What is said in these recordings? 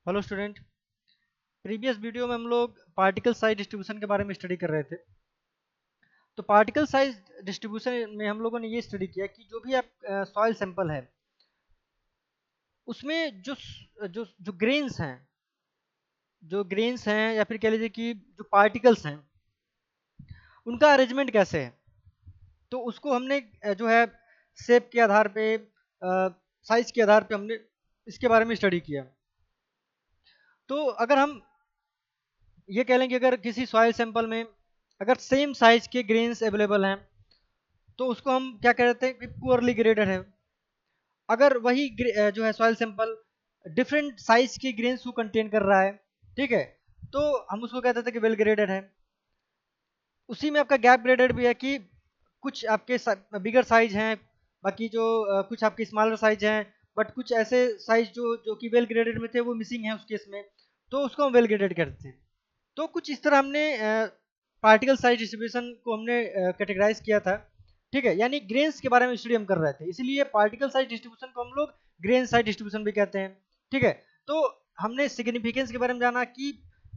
Hello student. Previous video में हम लोग पार्टिकल साइज डिस्ट्रीब्यूशन के बारे में स्टडी कर रहे थे। तो पार्टिकल साइज डिस्ट्रीब्यूशन में हम लोगों ने ये स्टडी किया कि जो भी आप सॉइल सैंपल है उसमें जो जो ग्रेन्स हैं या फिर कह लीजिए कि जो पार्टिकल्स हैं उनका अरेंजमेंट कैसे है। तो उसको हमने जो है शेप के आधार पे, साइज के आधार पे हमने इसके बारे में स्टडी किया। तो अगर हम ये कह लें कि अगर किसी सॉइल सैंपल में अगर सेम साइज के ग्रेन्स अवेलेबल हैं तो उसको हम क्या कहते हैं कि पुअरली ग्रेडेड है। अगर वही जो है सॉइल सैंपल डिफरेंट साइज के ग्रेन्स को कंटेन कर रहा है, ठीक है, तो हम उसको कहते थे कि वेल ग्रेडेड है। उसी में आपका गैप ग्रेडेड भी है कि कुछ आपके बिगर साइज हैं, बाकी जो कुछ आपके स्मॉलर साइज हैं, बट कुछ ऐसे साइज जो जो कि वेल ग्रेडेड में थे वो मिसिंग है उस केस में, तो उसको हम वेल ग्रेडेड कहते हैं। तो कुछ इस तरह हमने पार्टिकल साइज डिस्ट्रीब्यूशन को हमने कैटेगराइज किया था, ठीक है, यानी ग्रेन्स के बारे में स्टडी हम कर रहे थे, इसलिए पार्टिकल साइज डिस्ट्रीब्यूशन को हम लोग ग्रेन साइज डिस्ट्रीब्यूशन भी कहते हैं, ठीक है। तो हमने सिग्निफिकेंस के बारे में जाना कि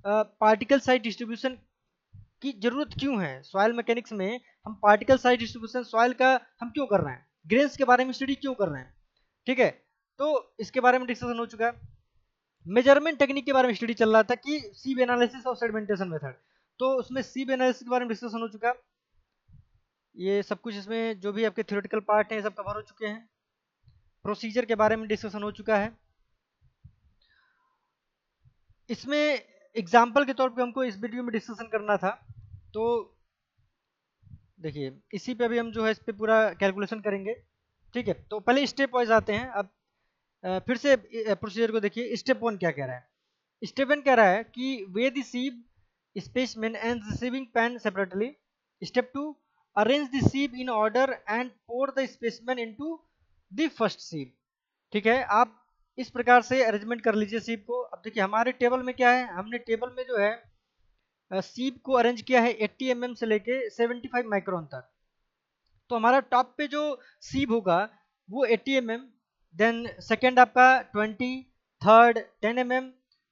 पार्टिकल साइज डिस्ट्रीब्यूशन की जरूरत क्यों है सॉइल मैकेनिक्स में। हम पार्टिकल साइज डिस्ट्रीब्यूशन सॉइल का हम क्यों कर रहे हैं, ग्रेन्स के बारे में स्टडी क्यों कर रहे हैं, ठीक है। तो इसके बारे में डिस्कशन हो चुका है। मेजरमेंट टेक्निक के बारे में स्टडी चल रहा था कि सीब एनालिसिस और सेडिमेंटेशन मेथड, तो उसमें सीब एनालिसिस के बारे में डिस्कशन हो चुका। ये सब कुछ इसमें जो भी आपके थ्योरेटिकल पार्ट हैं सब कवर हो चुके हैं। प्रोसीजर के बारे में डिस्कशन हो चुका है। इसमें एग्जाम्पल के तौर पे हमको इस वीडियो में डिस्कशन करना था, तो देखिए इसी पे अभी हम जो है इस पे पूरा कैलकुलेशन करेंगे, ठीक है। तो पहले स्टेप वाइज आते हैं। अब फिर से प्रोसीजर को देखिए। स्टेप वन क्या कह रहा है। स्टेप वन कह रहा है कि weigh the sieve specimen and receiving pan separately. Step two, arrange the sieve in order and pour the specimen into the first sieve. ठीक है, आप इस प्रकार से अरेंजमेंट कर लीजिए सीब को। अब देखिए हमारे टेबल में क्या है, हमने टेबल में जो है सीब को अरेंज किया है 80 से लेके 75 माइक्रोन तक। तो हमारा टॉप पे जो सीब होगा वो 80 देन सेकेंड आपका 20, थर्ड 10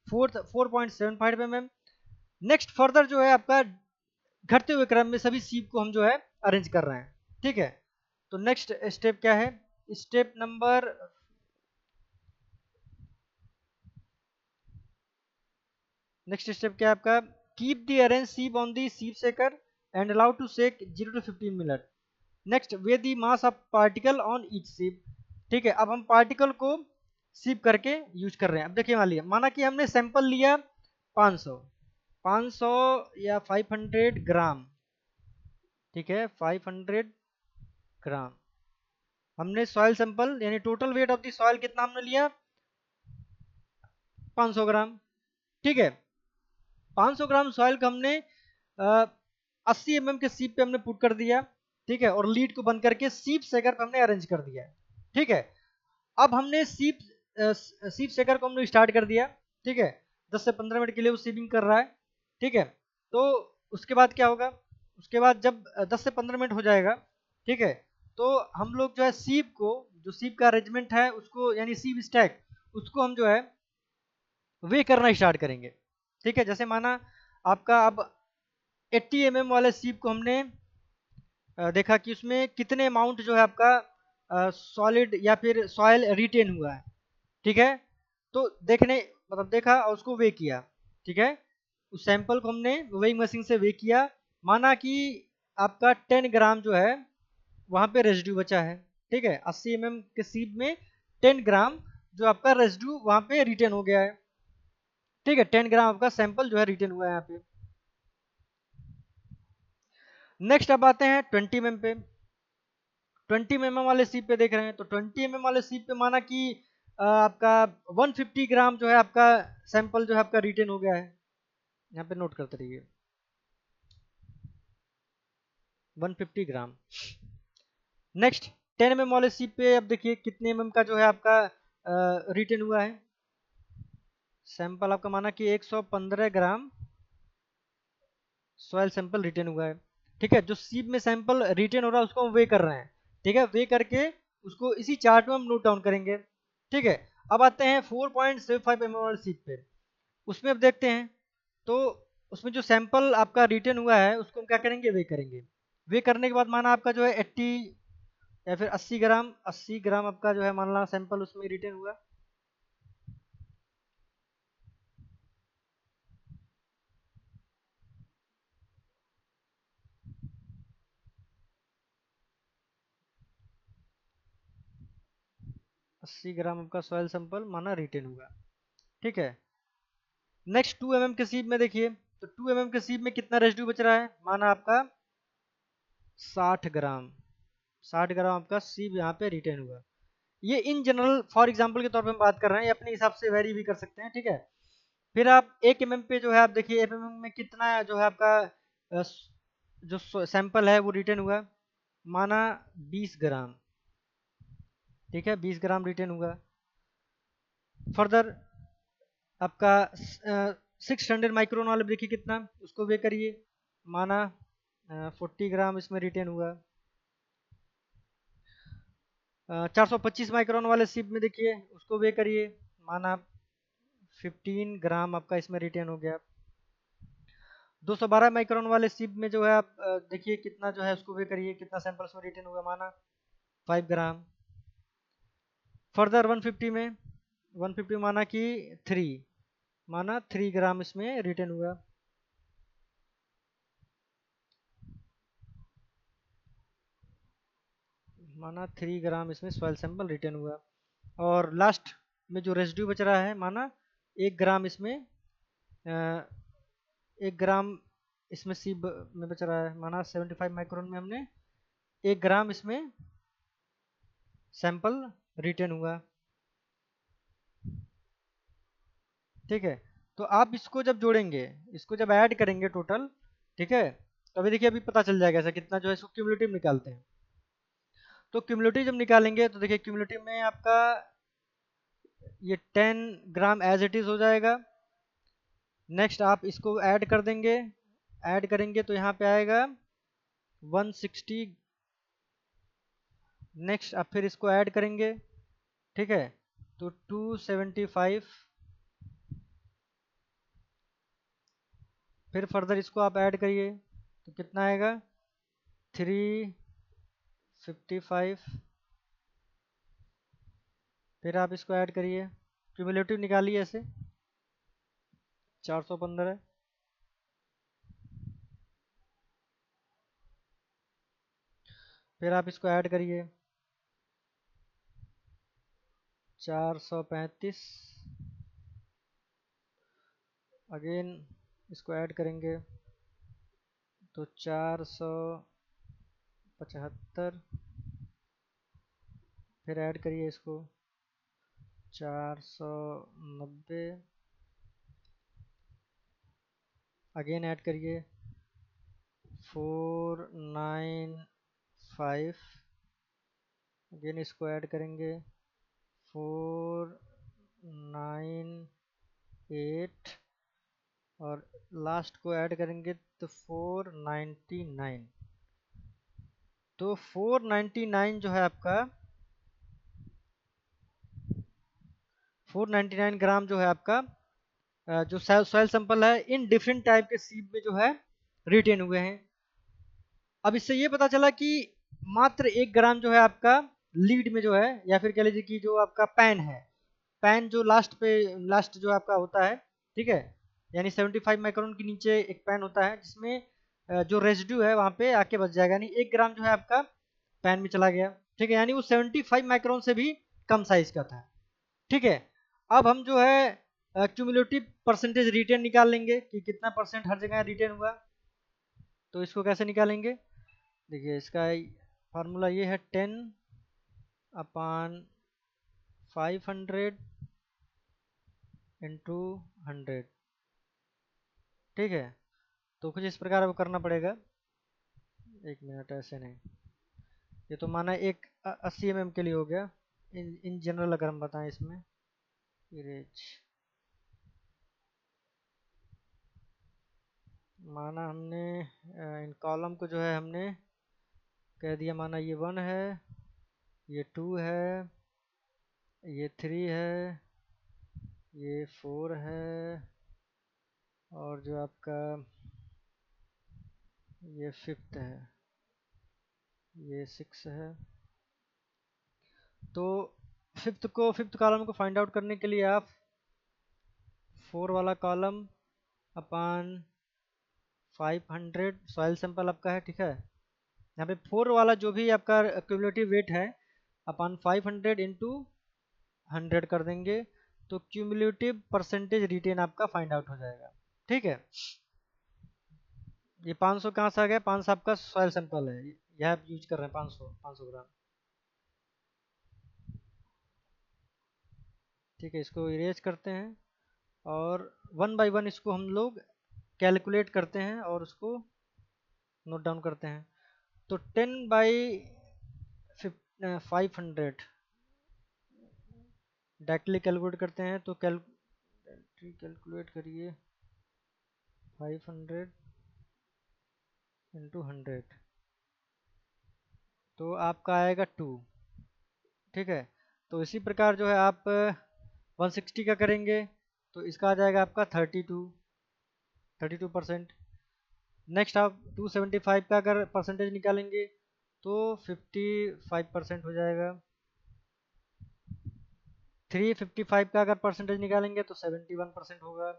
फोर्थ 4.75 नेक्स्ट फर्दर जो है आपका घटते हुए क्रम में सभी सीब को हम जो है अरेंज कर रहे हैं, ठीक है। तो नेक्स्ट स्टेप क्या है, स्टेप नंबर नेक्स्ट स्टेप क्या है आपका, keep the arrange sieve on the sieve shaker and allow to shake 0 to 15 minute. Next, weigh the mass of particle on each sieve. ठीक है, अब हम पार्टिकल को सीप करके यूज कर रहे हैं। अब देखिए मान लिया, माना कि हमने सैंपल लिया 500 500 या 500 ग्राम, ठीक है, 500 ग्राम हमने सॉइल सैंपल, यानी total weight of the soil कितना हमने लिया 500 ग्राम, ठीक है। 500 ग्राम सॉइल को हमने 80 के सीप पे हमने पुट कर दिया, ठीक है, और लीड को बंद करके सीप सेकर पे हमने अरेंज कर दिया, ठीक है। अब हमने सीप सेकर को हमने स्टार्ट कर दिया, ठीक है, 10 से 15 मिनट के लिए वो सीपिंग कर रहा है, ठीक है। तो उसके बाद क्या होगा, उसके बाद जब 10 से 15 मिनट हो जाएगा, ठीक है, तो हम लोग जो है सीप को, जो सीप का अरेंजमेंट है उसको, यानी सीप स्टैक, उसको हम जो है वे करना स्टार्ट करेंगे, ठीक है। जैसे माना आपका अब 80 वाले सीप को हमने देखा कि उसमें कितने अमाउंट जो है आपका सॉलिड या फिर सॉइल रिटेन हुआ है, ठीक है। तो देखने मतलब देखा और उसको वे किया, ठीक है। उस सैंपल को हमने वेइंग मशीन से वे किया। माना कि आपका 10 ग्राम जो है वहां पे रेजिड्यू बचा है, ठीक है, 80 के सीप में 10 ग्राम जो आपका रेजिड्यू वहां पे रिटेन हो गया है, ठीक है। 10 ग्राम आपका सैंपल जो है रिटेन हुआ है यहाँ पे। नेक्स्ट अब आते हैं 20 पे। 20 वाले सीप पे देख रहे हैं, तो 20 वाले सीप पे माना कि आपका 150 ग्राम जो है आपका सैंपल जो है आपका रिटेन हो गया है। यहाँ पे नोट करते रहिए 150 ग्राम। नेक्स्ट 10 वाले सीप पे अब देखिए कितने का जो है आपका रिटेन हुआ है सैंपल, आपका माना कि 115 ग्राम सॉइल सैंपल रिटेन हुआ है, ठीक है। जो सीप में सैंपल रिटेन हो रहा है उसको हम वे कर रहे हैं, ठीक है, वे करके उसको इसी चार्ट में हम नोट डाउन करेंगे, ठीक है। अब आते हैं 4.75 mm वाली सीट पे, उसमें अब देखते हैं। तो उसमें जो सैंपल आपका रिटर्न हुआ है उसको हम क्या करेंगे, वे करेंगे। वे करने के बाद माना आपका जो है 80 या फिर 80 ग्राम, 80 ग्राम आपका जो है मान ला सैंपल उसमें रिटर्न हुआ। 80 ग्राम आपका सॉइल सैंपल माना रिटर्न हुआ। ठीक है। नेक्स्ट 2 mm के सीप में देखिए, तो 2 mm के सीप में कितना रेसिड्यू बच रहा है, माना आपका 60 ग्राम। 60 ग्राम आपका सीप यहाँ पे रिटर्न हुआ। ये इन जनरल फॉर एग्जांपल के तौर पे हम बात कर रहे हैं, ये अपने हिसाब से वेरी भी कर सकते हैं। ठीक है। फिर आप 1 mm पे जो है आप देखिए 1 mm में कितना जो है आपका जो सैंपल है वो रिटर्न हुआ, माना 20 ग्राम। ठीक है, 20 ग्राम रिटर्न हुआ। फर्दर आपका 600 माइक्रोन वाले देखिए कितना, उसको वे करिए, माना 40 ग्राम इसमें रिटर्न हुआ। 425 माइक्रोन वाले सिप में देखिए उसको वे करिए, माना 15 ग्राम आपका इसमें रिटर्न हो गया। 212 माइक्रोन वाले सिप में जो है आप देखिए कितना जो है उसको वे करिए, कितना सैंपल उसमें रिटर्न हुआ, माना 5 ग्राम। फर्दर 150 में, 150 माना कि 3, माना 3 ग्राम इसमें रिटर्न हुआ। माना 3 ग्राम इसमें सॉइल सैंपल रिटर्न हुआ। और लास्ट में जो रेसिड्यू बच रहा है, माना 1 ग्राम इसमें 1 ग्राम इसमें सी में बच रहा है, माना 75 माइक्रोन में हमने 1 ग्राम इसमें सैंपल रिटर्न हुआ। ठीक है। तो आप इसको जब जोड़ेंगे, इसको जब ऐड करेंगे टोटल, ठीक है, तो अभी देखिए अभी पता चल जाएगा ऐसा कितना जो है इसको क्यूमुलेटिव निकालते हैं। तो क्यूमुलेटिव जब निकालेंगे तो देखिए क्यूमुलेटिव में आपका ये 10 ग्राम एज इट इज हो जाएगा। नेक्स्ट आप इसको ऐड कर देंगे, ऐड करेंगे तो यहाँ पे आएगा 160। नेक्स्ट आप फिर इसको ऐड करेंगे, ठीक है, तो 275। फिर फर्दर इसको आप ऐड करिए तो कितना आएगा, 355। फिर आप इसको ऐड करिए, क्यूमुलेटिव निकालिए ऐसे 415। फिर आप इसको ऐड करिए 435। अगेन इसको ऐड करेंगे तो 475। फिर ऐड करिए इसको 490। अगेन ऐड करिए 495। अगेन इसको ऐड करेंगे 498। और लास्ट को ऐड करेंगे तो 499। तो 499 जो है आपका 499 ग्राम जो है आपका जो सॉइल सैंपल है इन डिफरेंट टाइप के सीप में जो है रिटेन हुए हैं। अब इससे ये पता चला कि मात्र 1 ग्राम जो है आपका लीड में जो है, या फिर कह लीजिए कि जो आपका पैन है, पैन जो लास्ट पे, लास्ट जो आपका होता है, ठीक है, यानी 75 माइक्रोन के नीचे एक पैन होता है जिसमें जो रेजिड्यू है वहां पे आके बच जाएगा, यानी 1 ग्राम जो है आपका पैन में चला गया। ठीक है, यानी वो 75 माइक्रोन से भी कम साइज का था। ठीक है। अब हम जो है क्यूमुलेटिव परसेंटेज रिटर्न निकाल लेंगे कि कितना परसेंट हर जगह रिटर्न हुआ। तो इसको कैसे निकालेंगे, देखिए इसका फार्मूला ये है 10/500 इंटू 100। ठीक है। तो कुछ इस प्रकार अब करना पड़ेगा, एक मिनट, ऐसे नहीं, ये तो माना एक 80 mm के लिए हो गया। इन जनरल अगर हम बताएं इसमें इरेज, माना हमने इन कॉलम को जो है हमने कह दिया, माना ये 1 है, ये 2 है, ये 3 है, ये 4 है, और जो आपका ये 5th है, ये 6 है। तो फिफ्थ कॉलम को फाइंड आउट करने के लिए आप 4 वाला कॉलम अपान 500 सॉइल सैंपल आपका है, ठीक है। यहाँ पे 4 वाला जो भी आपका क्यूमुलेटिव वेट है अपान 500 इंटू 100 कर देंगे, तो क्यूमुलेटिव परसेंटेज रिटेन आपका फाइंड आउट हो जाएगा, ठीक है। ये 500 कहाँ से आ गया? 500 आपका सॉइल सैंपल है, यह आप यूज कर रहे हैं 500 ग्राम, ठीक है। इसको इरेज करते हैं और 1 बाय 1 इसको हम लोग कैलकुलेट करते हैं और उसको नोट डाउन करते हैं। तो 10 बाई 500 डायरेक्टली कैलकुलेट करते हैं, तो कैलकुलेट करिए 500 इंटू 100, तो आपका आएगा 2, ठीक है। तो इसी प्रकार जो है आप 160 का करेंगे तो इसका आ जाएगा आपका 32%। नेक्स्ट आप 275 का अगर परसेंटेज निकालेंगे तो 55% हो जाएगा। 355 का अगर परसेंटेज निकालेंगे तो 71% होगा।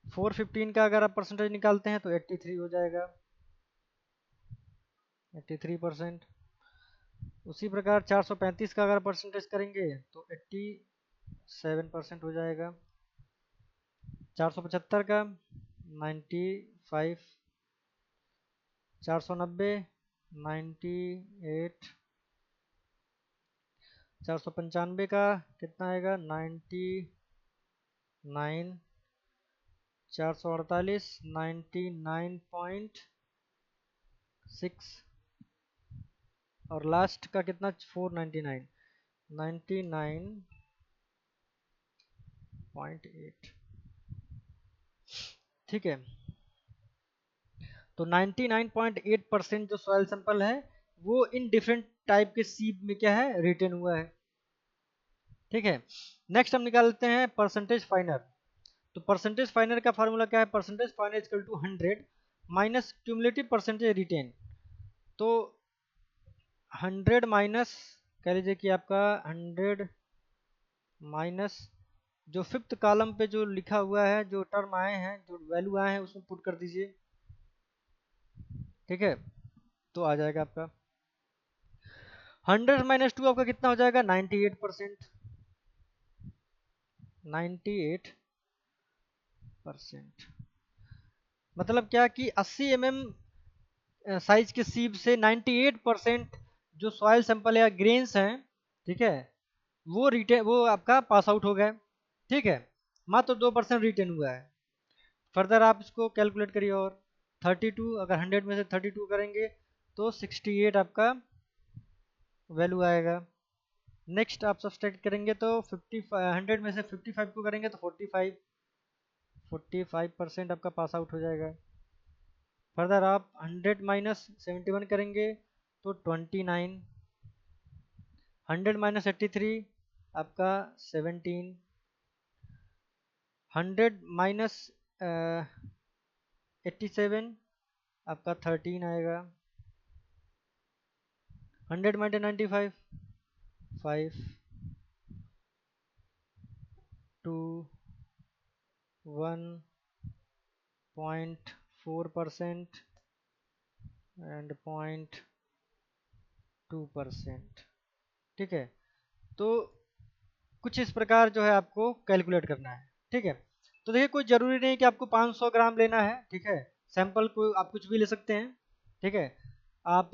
415 का अगर आप परसेंटेज निकालते हैं तो 83 हो जाएगा, 83%। उसी प्रकार 435 का अगर परसेंटेज करेंगे तो 87% हो जाएगा। 475 का 95, 490 98, 495 का कितना आएगा 99, 448 99.6, और लास्ट का कितना 499 99.8, ठीक है। तो 99.8% जो सॉइल सैंपल है वो इन डिफरेंट टाइप के सीप में क्या है रिटेन हुआ है, ठीक है। नेक्स्ट हम निकालते हैं परसेंटेज फाइनर। तो परसेंटेज फाइनर का फार्मूला क्या है? Percentage finer equal to 100 minus cumulative percentage retain. तो 100 माइनस, कह लीजिए कि आपका 100 माइनस जो फिफ्थ कॉलम पे जो लिखा हुआ है, जो टर्म आए हैं, जो वैल्यू आए हैं उसमें पुट कर दीजिए, ठीक है। तो आ जाएगा आपका 100 माइनस 2 आपका कितना हो जाएगा 98%, 98%। मतलब क्या कि 80 साइज के सीब से 98% जो सॉइल सैंपल या ग्रेन्स हैं, ठीक है, वो आपका पास आउट हो गए, ठीक है। मात्र 2% रिटेन हुआ है। फर्दर आप इसको कैलकुलेट करिए, और 32 अगर 100 में से 32 करेंगे तो 68 आपका वैल्यू आएगा। नेक्स्ट आप सब्सट्रैक्ट करेंगे तो 100 में से 55 को करेंगे तो 45% आपका पास आउट हो जाएगा। फर्दर आप 100 माइनस 71 करेंगे तो 29, 100 माइनस 83 आपका 17, 100 माइनस 87 आपका 13 आएगा, 100 माइनस 95 5, 2, 1.4% एंड 0.2%, ठीक है। तो कुछ इस प्रकार जो है आपको कैलकुलेट करना है, ठीक है। तो देखिए कोई ज़रूरी नहीं कि आपको 500 ग्राम लेना है, ठीक है। सैंपल को आप कुछ भी ले सकते हैं, ठीक है। आप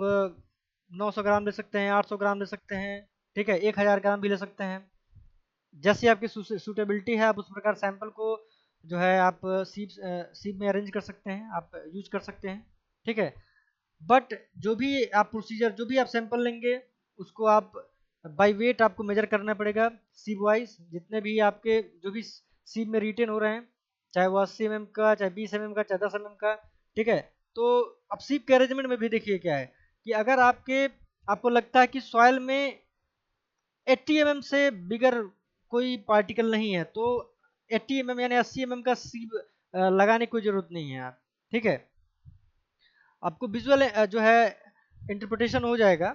900 ग्राम ले सकते हैं, 800 ग्राम ले सकते हैं, ठीक है, 1000 ग्राम भी ले सकते हैं। जैसी आपकी सूटेबिलिटी है आप उस प्रकार सैंपल को जो है आप सीप में अरेंज कर सकते हैं, आप यूज कर सकते हैं, ठीक है। बट जो भी आप प्रोसीजर, जो भी आप सैंपल लेंगे उसको आप बाय वेट आपको मेजर करना पड़ेगा, सीप वाइज जितने भी आपके जो भी सीप में रिटेन हो रहे हैं, चाहे वो 80 का, चाहे 20 का, चाहे 10 का, ठीक है। तो अब सीप के अरेंजमेंट में भी देखिए क्या है कि अगर आपको लगता है कि सॉइल में 80 mm से बिगर कोई पार्टिकल नहीं है, तो 80 mm यानी 80 mm का सीब लगाने की कोई ज़रूरत नहीं है यार, ठीक है। आपको विजुअल जो है इंटरप्रिटेशन हो जाएगा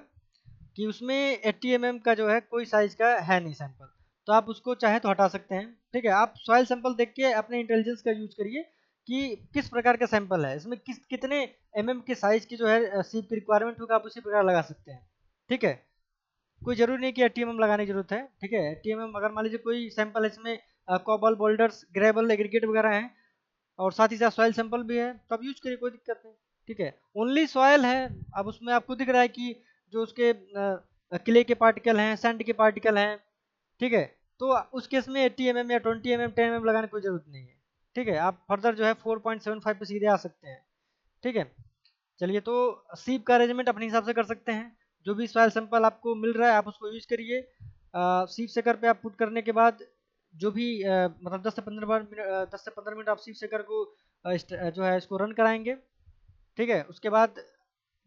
कि उसमें 80 mm का जो है कोई साइज का है नहीं सैंपल, तो आप उसको चाहे तो हटा सकते हैं, ठीक है। आप सॉइल सैंपल देख के अपने इंटेलिजेंस का यूज करिए कि किस प्रकार का सैंपल है, इसमें कितने के साइज की जो है सीप की रिक्वायरमेंट होगा, आप उसी प्रकार लगा सकते हैं, ठीक है। कोई जरूरी नहीं कि 80 mm लगाने की जरूरत है, ठीक है। 80 mm अगर मान लीजिए कोई सैंपल है इसमें कॉबल, बोल्डर्स, ग्रेवल, एग्रीगेट वगैरह हैं और साथ ही साथ सॉइल सैंपल भी है, तो आप यूज करिए, कोई दिक्कत नहीं, ठीक है। ओनली सॉइल है, अब उसमें आपको दिख रहा है कि जो उसके क्ले के पार्टिकल हैं, सैंड के पार्टिकल हैं, ठीक है। तो उस केस में 80 mm या 20 mm 10 mm लगाने की कोई जरूरत नहीं है, ठीक है। आप फर्दर जो है 4.75 पे सीधे आ सकते हैं, ठीक है। चलिए, तो सीप का अरेंजमेंट अपने हिसाब से कर सकते हैं, जो भी सॉइल सैंपल आपको मिल रहा है आप उसको यूज करिए। सीप सेकर पे आप पुट करने के बाद जो भी मतलब 10 से 15 मिनट आप सीप सेकर को जो है इसको रन कराएंगे, ठीक है। उसके बाद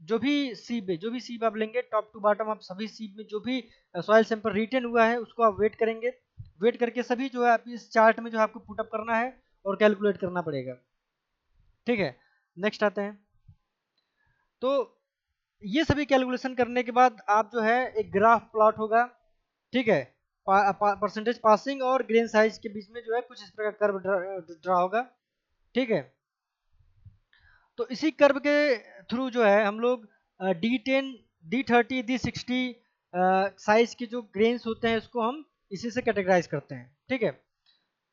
जो भी सीप आप लेंगे टॉप टू बॉटम, आप सभी सीप में जो भी सॉइल सैंपल रिटेन हुआ है उसको आप वेट करेंगे, वेट करके सभी जो है आप इस चार्ट में जो है आपको पुटअप करना है और कैलकुलेट करना पड़ेगा, ठीक है। नेक्स्ट आते हैं, तो ये सभी कैलकुलेशन करने के बाद आप जो है एक ग्राफ प्लॉट होगा, ठीक है। परसेंटेज पासिंग और ग्रेन साइज के बीच में जो है कुछ इस प्रकार कर्व ड्रा होगा, ठीक है। तो इसी कर्व के थ्रू जो है हम लोग D10, D30, D60 साइज के जो ग्रेन्स होते हैं उसको हम इसी से कैटेगराइज करते हैं, ठीक है।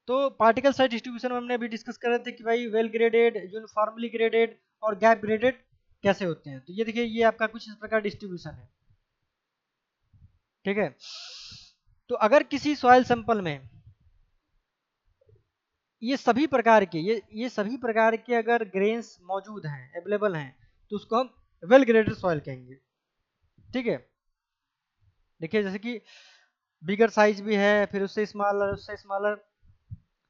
तो पार्टिकल साइज डिस्ट्रीब्यूशन हमने अभी डिस्कस कर रहे थे कि भाई वेल ग्रेडेड, यूनिफॉर्मली ग्रेडेड और गैप ग्रेडेड कैसे होते हैं। तो ये देखिए, ये आपका कुछ इस प्रकार डिस्ट्रीब्यूशन है, ठीक है। तो अगर किसी सॉइल सैंपल में ये सभी प्रकार के अगर ग्रेन्स मौजूद हैं, अवेलेबल हैं, तो उसको हम वेल ग्रेडेड सॉइल कहेंगे, ठीक है। देखिए, जैसे कि बिगर साइज भी है, फिर उससे स्मॉलर,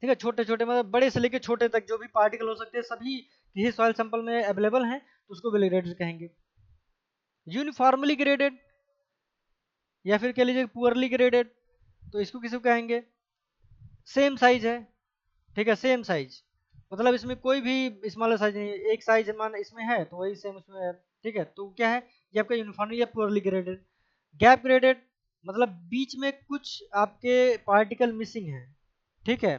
ठीक है, छोटे छोटे मतलब बड़े से लेके छोटे तक जो भी पार्टिकल हो सकते हैं सभी किसी सॉइल सैंपल में अवेलेबल हैं, तो उसको वेल ग्रेडेड कहेंगे। यूनिफॉर्मली ग्रेडेड या फिर कह लीजिए पुअरली ग्रेडेड, तो इसको किसको कहेंगे, सेम साइज है, ठीक है, सेम साइज, मतलब इसमें कोई भी स्मॉलर साइज नहीं है, एक साइज मान इसमें है तो वही सेम उसमें है, ठीक है। तो क्या है, ये आपका यूनिफॉर्मली या पुअरली ग्रेडेड। गैप ग्रेडेड मतलब बीच में कुछ आपके पार्टिकल मिसिंग है, ठीक है।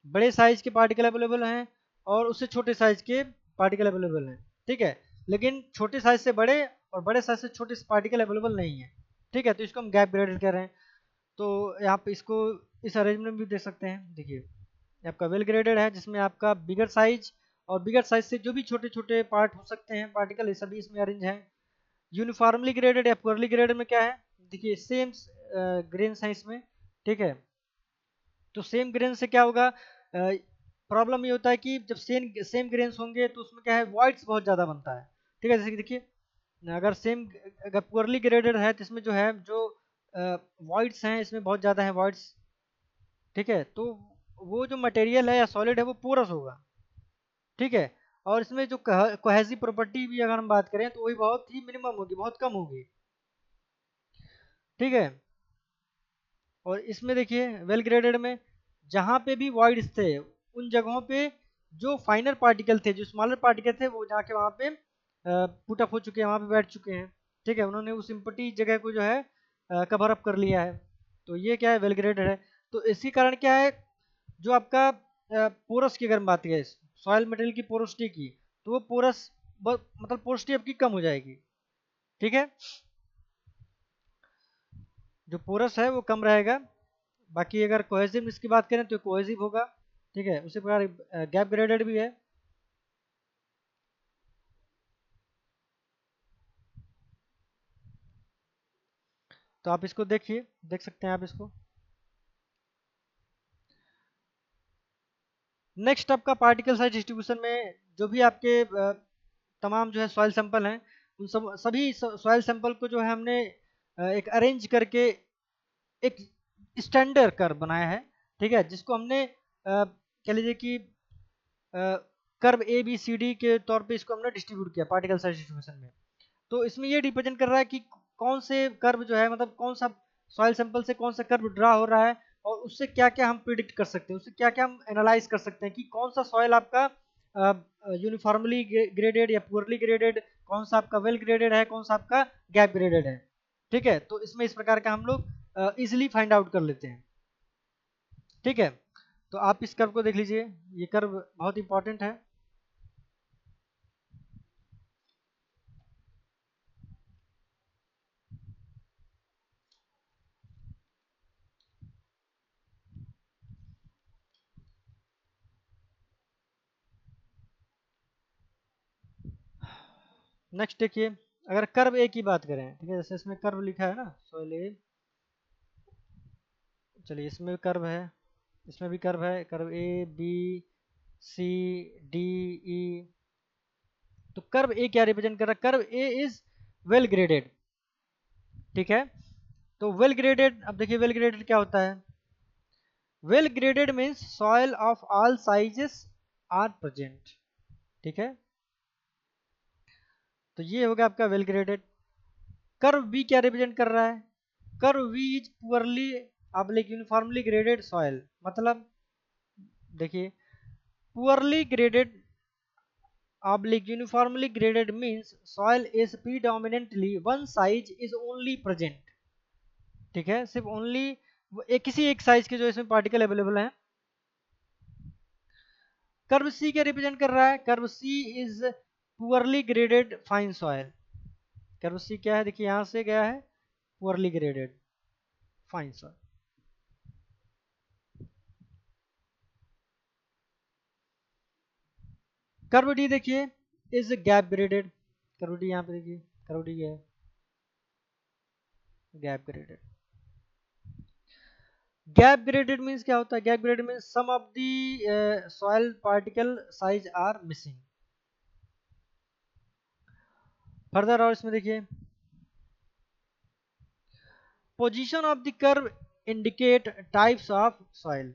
बड़े साइज के पार्टिकल अवेलेबल हैं और उससे छोटे साइज के पार्टिकल अवेलेबल हैं, ठीक है। लेकिन छोटे साइज से बड़े और बड़े साइज से छोटे पार्टिकल अवेलेबल नहीं है, ठीक है। तो इसको हम गैप ग्रेडेड कह रहे हैं। तो आप इसको इस अरेंजमेंट में भी देख सकते हैं, देखिए ये आपका वेल ग्रेडेड है जिसमें आपका बिगर साइज और बिगर साइज से जो भी छोटे छोटे पार्ट हो सकते हैं पार्टिकल, ये सभी इसमें अरेंज हैं। यूनिफॉर्मली ग्रेडेड या पुअरली ग्रेडेड में क्या है, देखिए सेम ग्रेन्स हैं इसमें, ठीक है। तो सेम ग्रेन से क्या होगा, प्रॉब्लम ये होता है कि जब सेम ग्रेन्स होंगे तो उसमें क्या है, वॉइड्स बहुत ज़्यादा बनता है, ठीक है। जैसे कि देखिए, अगर सेम अगर पुअरली ग्रेडेड है तो इसमें जो है जो वॉइड्स हैं इसमें बहुत ज़्यादा है वॉइड्स, ठीक है। तो वो जो मटेरियल है या सॉलिड है वो पोरस होगा, ठीक है। और इसमें जो कोहेसिव प्रॉपर्टी भी अगर हम बात करें तो वही बहुत ही मिनिमम होगी, बहुत कम होगी, ठीक है। और इसमें देखिए वेल ग्रेडेड में जहाँ पे भी वॉइड्स थे उन जगहों पे जो फाइनर पार्टिकल थे, जो स्मॉलर पार्टिकल थे, वो जाके वहाँ पे पुटअप हो चुके हैं, वहाँ पे बैठ चुके हैं, ठीक है। उन्होंने उस इम्पटी जगह को जो है कवर अप कर लिया है। तो ये क्या है, वेल ग्रेडेड है। तो इसी कारण क्या है, जो आपका पोरस की अगर हम बात करें, सॉइल मटेरियल की पोरोसिटी की, तो वो पोरस मतलब पोरोसिटी आपकी कम हो जाएगी, ठीक है। जो पोरस है वो कम रहेगा। बाकी अगर कोहेसिव की बात करें तो कोहेसिव होगा, ठीक है। उसी प्रकार गैप ग्रेडेड भी है। तो आप इसको देखिए, देख सकते हैं आप इसको। नेक्स्ट आपका पार्टिकल साइज डिस्ट्रीब्यूशन में जो भी आपके तमाम जो है सॉइल सैंपल हैं, उन सभी सॉइल सैंपल को जो है हमने एक अरेंज करके एक स्टैंडर्ड कर्व बनाया है, ठीक है। जिसको हमने कह लीजिए कि curve A B C D के तौर पे इसको हमने डिस्ट्रीब्यूट किया पार्टिकल साइज डिस्ट्रीब्यूशन में। तो इसमें ये रिप्रेजेंट कर रहा है कि कौन से कर्व जो है, मतलब कौन सा सॉइल सैंपल से कौन सा कर्व ड्रा हो रहा है, और उससे क्या क्या हम प्रिडिक्ट कर सकते हैं, उससे क्या क्या हम एनालाइज कर सकते हैं कि कौन सा सॉइल आपका यूनिफॉर्मली ग्रेडेड या पुअरली ग्रेडेड, कौन सा आपका वेल ग्रेडेड है, कौन सा आपका गैप ग्रेडेड है। ठीक है, तो इसमें इस प्रकार का हम लोग इजिली फाइंड आउट कर लेते हैं। ठीक है, तो आप इस कर्व को देख लीजिए, ये कर्व बहुत इंपॉर्टेंट है। नेक्स्ट देखिए, अगर कर्व ए की बात करें, ठीक है, जैसे इसमें कर्व लिखा है ना, सॉइल ए, चलिए इसमें कर्व है, इसमें भी कर्व है, curve A B C D E. तो कर्व ए क्या रिप्रेजेंट कर रहा है, curve A is well graded. ठीक है, तो वेल ग्रेडेड, अब देखिए वेल ग्रेडेड क्या होता है, well graded means soil of all sizes are present. ठीक है, तो ये हो गया आपका वेल ग्रेडेड। कर्व बी क्या रिप्रेजेंट कर रहा है, curve B is poorly oblique uniformly graded soil. मतलब देखिए, poorly graded oblique uniformly graded means soil is predominantly one size is only present. ठीक है, सिर्फ ओनली एक किसी एक साइज के जो इसमें पार्टिकल अवेलेबल हैं। कर्व सी क्या रिप्रेजेंट कर रहा है, curve C is poorly graded fine soil. Curve C क्या है, देखिए यहां से गया है poorly graded fine soil. Curve D देखिए is gap graded. Curve D यहाँ पे देखिए, कर्व डी है gap graded. Gap graded means क्या होता है, gap graded means some of the soil particle size are missing. Further और इसमें देखिए, position of the curve indicate types of soil.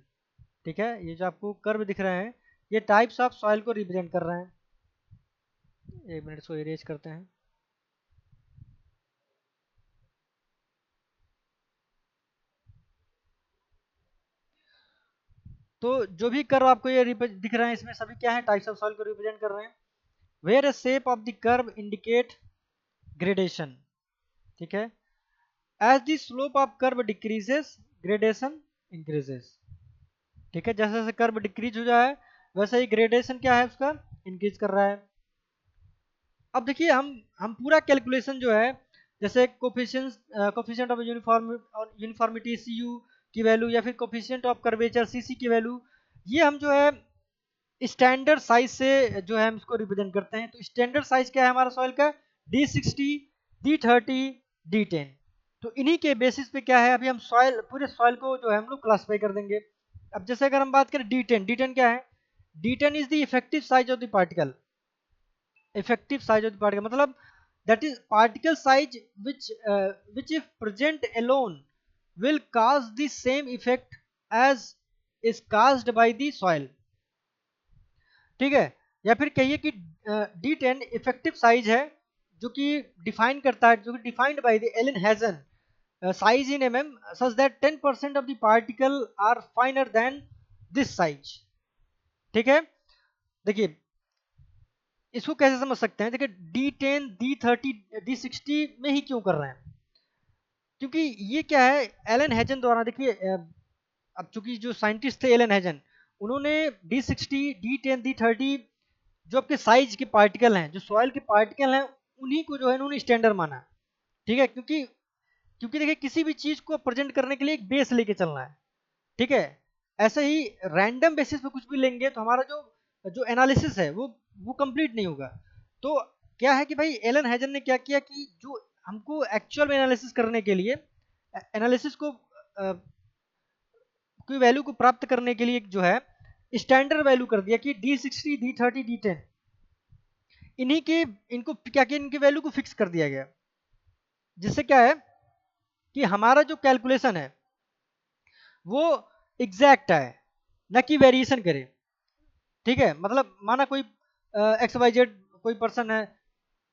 ठीक है, ये जो आपको कर्व दिख रहे हैं, ये टाइप्स ऑफ सॉइल को रिप्रेजेंट कर रहे हैं। एक मिनट इसको इरेज करते हैं। तो जो भी कर्व आपको ये दिख रहे हैं, इसमें सभी क्या है, टाइप्स ऑफ सॉइल को रिप्रेजेंट कर रहे हैं। Where a shape of the curve indicate gradation. ठीक है, as the slope of curve decreases gradation increases. ठीक है, जैसे जैसे कर्व डिक्रीज हो जाए वैसे ही ग्रेडेशन क्या है उसका, इंक्रीज कर रहा है। अब देखिए, हम पूरा कैलकुलेशन जो है, जैसे coefficient of uniformity C U की वैल्यू, या फिर coefficient of curvature C C की वैल्यू, ये हम जो है स्टैंडर्ड साइज से जो है हम इसको रिप्रेजेंट करते हैं। तो स्टैंडर्ड साइज क्या है हमारा सॉइल का, D60, D30, D10। तो इन्हीं के बेसिस पे क्या है, अभी हम सॉइल, पूरे सॉइल को जो है हम लोग क्लासीफाई कर देंगे। अब जैसे अगर हम बात करें D10, D10 क्या है, D10 is the effective size of the particle. Effective size of the particle मतलब that is particle size which if present alone will cause the same effect as is caused by the soil। ठीक है, या फिर कहिए कि D10 effective size है, जो कि डिफाइन करता है, जो कि defined by the Allen Hazen size in mm such that 10% of the particle are finer than this size। ठीक है, देखिए इसको कैसे समझ सकते हैं, देखिए D10, D30, D60 में ही क्यों कर रहे हैं, क्योंकि ये क्या है, एलन हैजन द्वारा, देखिए अब चूंकि जो साइंटिस्ट थे एलन हैजन, उन्होंने D60, D10, D30 जो आपके साइज के पार्टिकल हैं, जो सॉइल के पार्टिकल हैं, उन्हीं को जो है उन्होंने स्टैंडर्ड माना। ठीक है, क्योंकि क्योंकि देखिए किसी भी चीज को प्रेजेंट करने के लिए एक बेस लेके चलना है। ठीक है, ऐसे ही रैंडम बेसिस पे कुछ भी लेंगे तो हमारा जो जो एनालिसिस है वो कंप्लीट नहीं होगा। तो क्या है कि भाई एलन हैजन ने क्या किया कि जो हमको एक्चुअल में एनालिसिस करने के लिए, एनालिसिस को कोई वैल्यू को प्राप्त करने के लिए जो है स्टैंडर्ड वैल्यू कर दिया कि D60, D30, D10, इन्हीं के, इनको क्या किया, इनकी वैल्यू को फिक्स कर दिया गया, जिससे क्या है कि हमारा जो कैलकुलेशन है वो एग्जैक्ट है, न कि वेरिएशन करे। ठीक है, मतलब माना कोई XYZ कोई पर्सन है,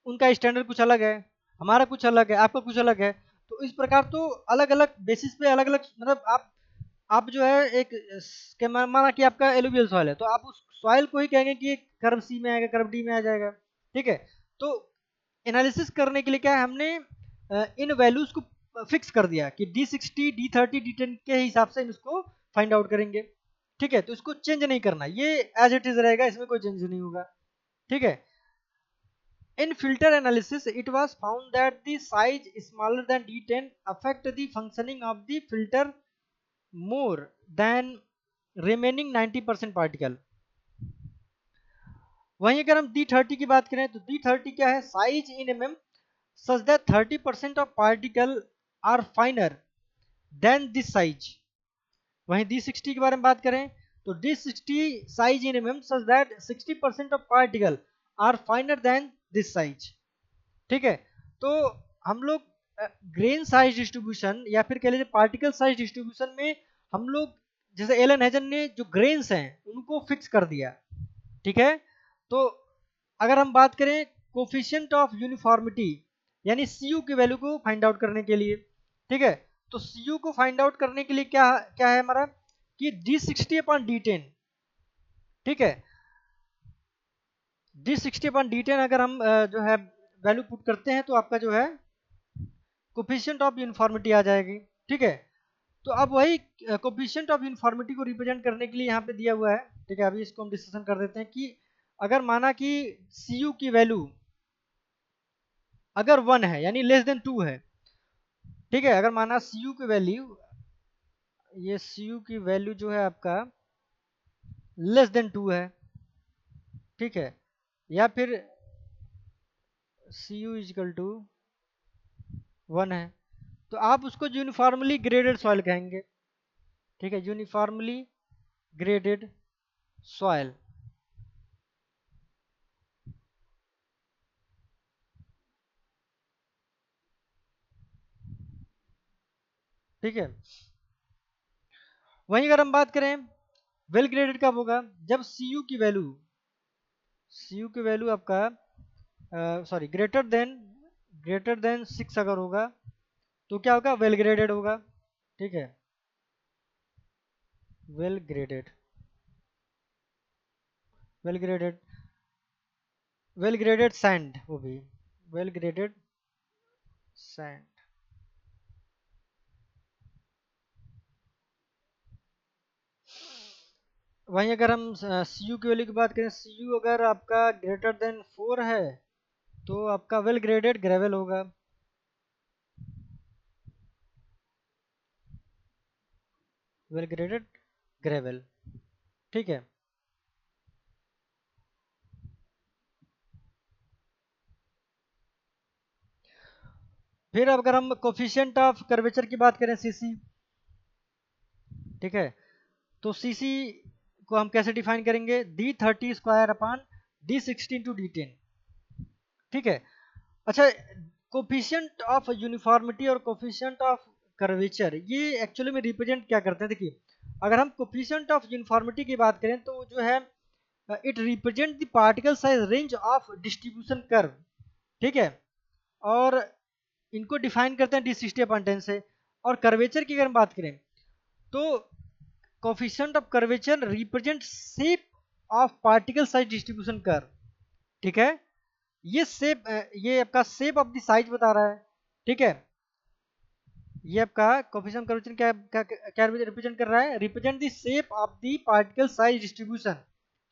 उनका स्टैंडर्ड कुछ अलग है, हमारा कुछ अलग है, आपका कुछ अलग है, तो इस प्रकार तो अलग अलग बेसिस पे अलग अलग, मतलब आप जो है एक माना कि आपका एलुवियल सॉइल है, तो आप उस सॉइल को ही कहेंगे कि कर्व सी में आएगा, कर्व डी में आ जाएगा। ठीक है, तो एनालिसिस करने के लिए क्या है, हमने इन वैल्यूज को फिक्स कर दिया कि D60 D30 D10 के हिसाब से इसको फाइंड आउट करेंगे। ठीक है, तो इसको चेंज नहीं करना, ये एज इट इज रहेगा, इसमें कोई चेंज नहीं होगा। ठीक है, in filter analysis it was found that the size smaller than D10 affect the functioning of the filter more than remaining 90% particle। वहीं अगर हम D30 की बात करें तो D30 क्या है, size in mm such that 30% of particle are finer than this size। वहीं D60 के बारे में बात करें तो D60 size in mm such that 60% of particle are finer than this size। ठीक है, तो हम लोग ग्रेन साइज डिस्ट्रीब्यूशन या फिर कह लीजिए पार्टिकल साइज डिस्ट्रीब्यूशन में हम लोग जैसे एलन हेजन ने जो ग्रेन्स हैं उनको फिक्स कर दिया। ठीक है, तो अगर हम बात करें कोफिशिएंट ऑफ यूनिफॉर्मिटी यानी सीयू की वैल्यू को फाइंड आउट करने के लिए, ठीक है, तो सीयू को फाइंड आउट करने के लिए क्या क्या है हमारा कि D60 अपॉन D10। ठीक है, D60 अपॉन D10 अगर हम जो है वैल्यू पुट करते हैं तो आपका जो है कोफिशिएंट ऑफ यूनिफॉर्मिटी आ जाएगी। ठीक है, तो अब वही कोफिशिएंट ऑफ यूनिफॉर्मिटी को रिप्रेजेंट करने के लिए यहाँ पे दिया हुआ है। ठीक है, अभी इसको हम डिस्कशन कर देते हैं कि अगर माना कि सी यू की वैल्यू अगर 1 है यानी लेस देन 2 है। ठीक है, अगर माना सी यू की वैल्यू, ये सी यू की वैल्यू जो है आपका लेस देन 2 है। ठीक है, या फिर सी यू इजकल टू 1 है, तो आप उसको यूनिफॉर्मली ग्रेडेड सॉइल कहेंगे। ठीक है, यूनिफॉर्मली ग्रेडेड सॉइल। ठीक है, वहीं अगर हम बात करें वेल ग्रेडेड कब होगा, जब सी यू की वैल्यू आपका सॉरी ग्रेटर देन 6 अगर होगा तो क्या होगा, वेल ग्रेडेड होगा। ठीक है, well graded, well graded, well graded sand, वो भी वेल ग्रेडेड सैंड। वहीं अगर हम सी यू की वैल्यू की बात करें, सी यू अगर आपका ग्रेटर देन 4 है तो आपका वेल ग्रेडेड ग्रेवल होगा। Well graded gravel. ठीक है, फिर अगर हम कोफिशिएंट ऑफ कर्वेचर की बात करें सीसी। ठीक है, तो सीसी को हम कैसे डिफाइन करेंगे, D30 square upon D60 into D10। ठीक है, अच्छा, कोफिशिएंट ऑफ यूनिफॉर्मिटी और कोफिशिएंट ऑफ कर्वेचर ये एक्चुअली में रिप्रेजेंट क्या करते हैं, देखिए अगर हम कोफिशिएंट ऑफ यूनिफॉर्मिटी की बात करें तो जो है it represent the particle size range of distribution curve. ठीक है, और इनको डिफाइन करते हैं D60 अपॉन 10 से। और कर्वेचर की अगर हम बात करें तो coefficient of curvature represent shape of particle size distribution curve. ठीक है, ये शेप, ये आपका शेप ऑफ द साइज बता रहा है। ठीक है, ये आपका कोफिशिएंट कर्वेचर क्या क्या क्या रिप्रेजेंट कर रहा है, represent the shape of the particle size distribution.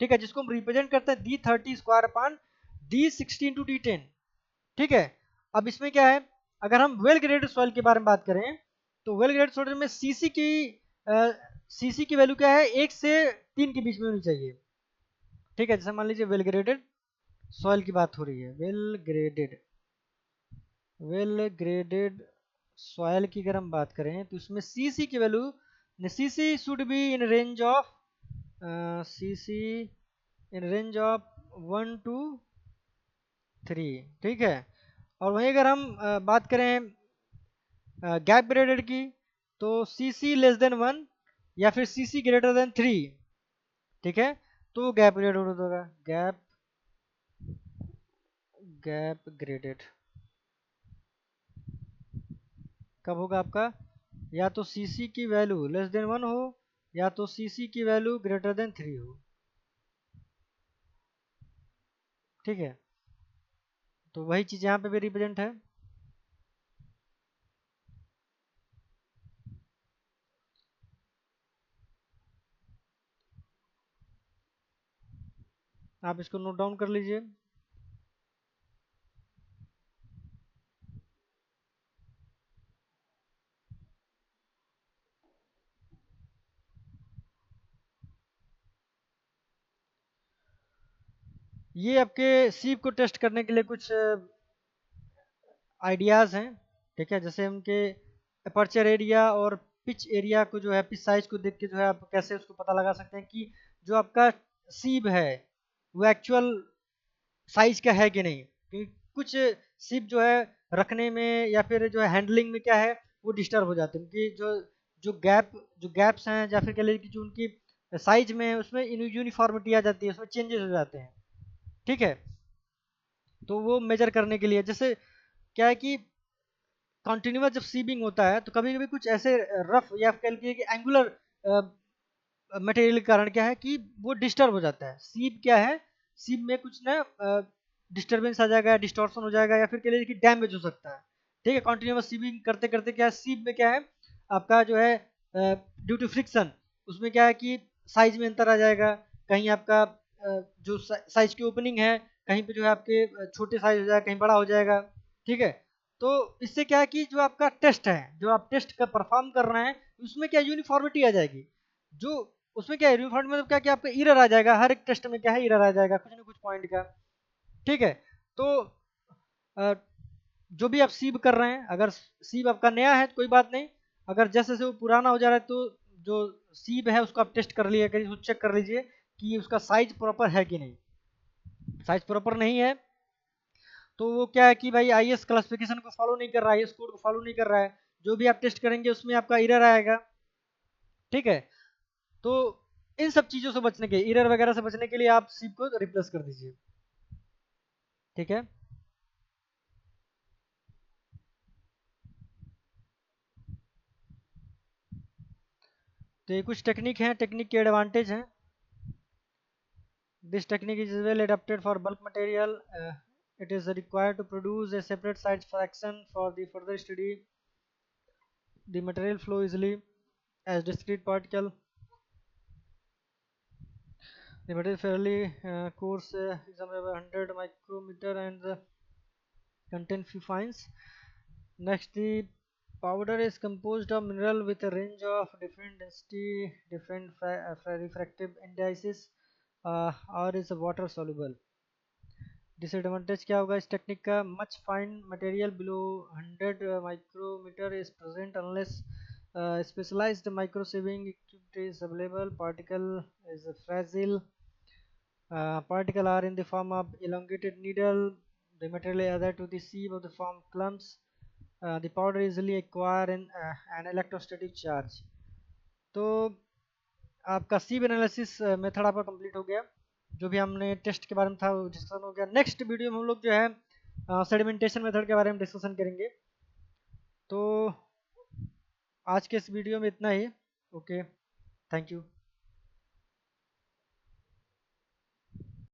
ठीक है, जिसको हम रिप्रेजेंट करते हैं D30 square upon D60 into D10। ठीक है, अब इसमें क्या है, अगर हम वेल ग्रेडेड सॉइल के बारे में बात करें तो वेल ग्रेडेड सॉइल में सीसी की वैल्यू क्या है, 1 से 3 के बीच में होनी चाहिए। ठीक है, जैसे मान लीजिए वेल ग्रेडेड सॉइल की बात हो रही है, वेल ग्रेडेड सॉइल की अगर हम बात करें तो इसमें सीसी की value, CC should be in range of CC in range of 1 to 3। ठीक है, और वहीं अगर हम बात करें गैप ग्रेडेड की तो सीसी लेस देन 1 या फिर सीसी ग्रेटर देन 3। ठीक है, तो गैप ग्रेडेड होगा, गैप ग्रेडेड। कब होगा आपका, या तो सी सी की वैल्यू लेस देन 1 हो, या तो सी सी की वैल्यू ग्रेटर देन 3 हो। ठीक है, तो वही चीज़ यहाँ पे भी रिप्रेजेंट है। आप इसको नोट डाउन कर लीजिए। ये आपके सीप को टेस्ट करने के लिए कुछ आइडियाज़ हैं। ठीक है, जैसे उनके अपर्चर एरिया और पिच एरिया को जो है, पिच साइज को देख के जो है आप कैसे उसको पता लगा सकते हैं कि जो आपका सीप है वो एक्चुअल साइज का है कि नहीं। क्योंकि कुछ सिप जो है रखने में या फिर जो है हैंडलिंग में क्या है वो डिस्टर्ब हो जाते हैं, उनकी जो गैप्स हैं या फिर कह लीजिए कि जो उनकी साइज में है उसमें यूनिफॉर्मिटी आ जाती है, उसमें चेंजेस हो जाते हैं। ठीक है, तो वो मेजर करने के लिए जैसे क्या है कि कॉन्टिन्यूस जब सीबिंग होता है तो कभी कभी कुछ ऐसे रफ या कह लीजिए कि एंगुलर मटेरियल के कारण क्या है कि वो डिस्टर्ब हो जाता है। सीप क्या है, सीप में कुछ ना डिस्टर्बेंस आ जाएगा, डिस्टॉर्शन हो जाएगा, या फिर कह लीजिए कि डैमेज हो सकता है। ठीक है, कॉन्टिन्यूस सीपिंग करते करते क्या है, सीप में क्या है आपका जो है ड्यू टू फ्रिक्शन उसमें क्या है कि साइज में अंतर आ जाएगा। कहीं आपका जो साइज की ओपनिंग है कहीं पे जो है आपके छोटे साइज हो जाएगा, कहीं बड़ा हो जाएगा। ठीक है, तो इससे क्या है कि जो आपका टेस्ट है, जो आप टेस्ट का परफॉर्म कर रहे हैं उसमें क्या यूनिफॉर्मिटी आ जाएगी। जो उसमें क्या है यूनिफॉर्मिटी मतलब क्या कि आपका एरर आ जाएगा, हर एक टेस्ट में क्या है एरर आ जाएगा कुछ ना कुछ पॉइंट का। ठीक है, तो अ, जो भी आप सीव कर रहे हैं, अगर सीव आपका नया है तो कोई बात नहीं, अगर जैसे जैसे वो पुराना हो जा रहा है तो जो सीव है उसको आप टेस्ट कर लिए करिए, उसको चेक कर लीजिए कि उसका साइज प्रॉपर है कि नहीं। साइज प्रॉपर नहीं है तो वो क्या है कि भाई आईएस क्लासिफिकेशन को फॉलो नहीं कर रहा है, आईएस कोड को फॉलो नहीं कर रहा है, जो भी आप टेस्ट करेंगे उसमें आपका एरर आएगा। ठीक है, तो इन सब चीज़ों से बचने के, एरर वगैरह से बचने के लिए आप सीप को रिप्लेस कर दीजिए। ठीक है, तो ये कुछ टेक्निक हैं, टेक्निक के एडवांटेज हैं। This technique is well adapted for bulk material. It is required to produce a separate size fraction for the further study. The material flow easily as discrete particle. The material fairly coarse is about 100 micrometer and the contain few fines. Next, the powder is composed of mineral with a range of different density, different refractive indices, or is water soluble. Disadvantage क्या होगा इस technique का, much fine material below 100 micrometre is present unless specialised micro sieving equipment is available, particle is fragile, particle are in the form of elongated needle, the material added to the sieve of the form clumps, the powder easily acquire an electrostatic charge। तो आपका सीव analysis method आपका complete हो गया, जो भी हमने test के बारे में था वो डिस्कशन हो गया। नेक्स्ट वीडियो में हम लोग जो है सेडिमेंटेशन मेथड के बारे में डिस्कशन करेंगे। तो आज के इस वीडियो में इतना ही। Okay, thank you.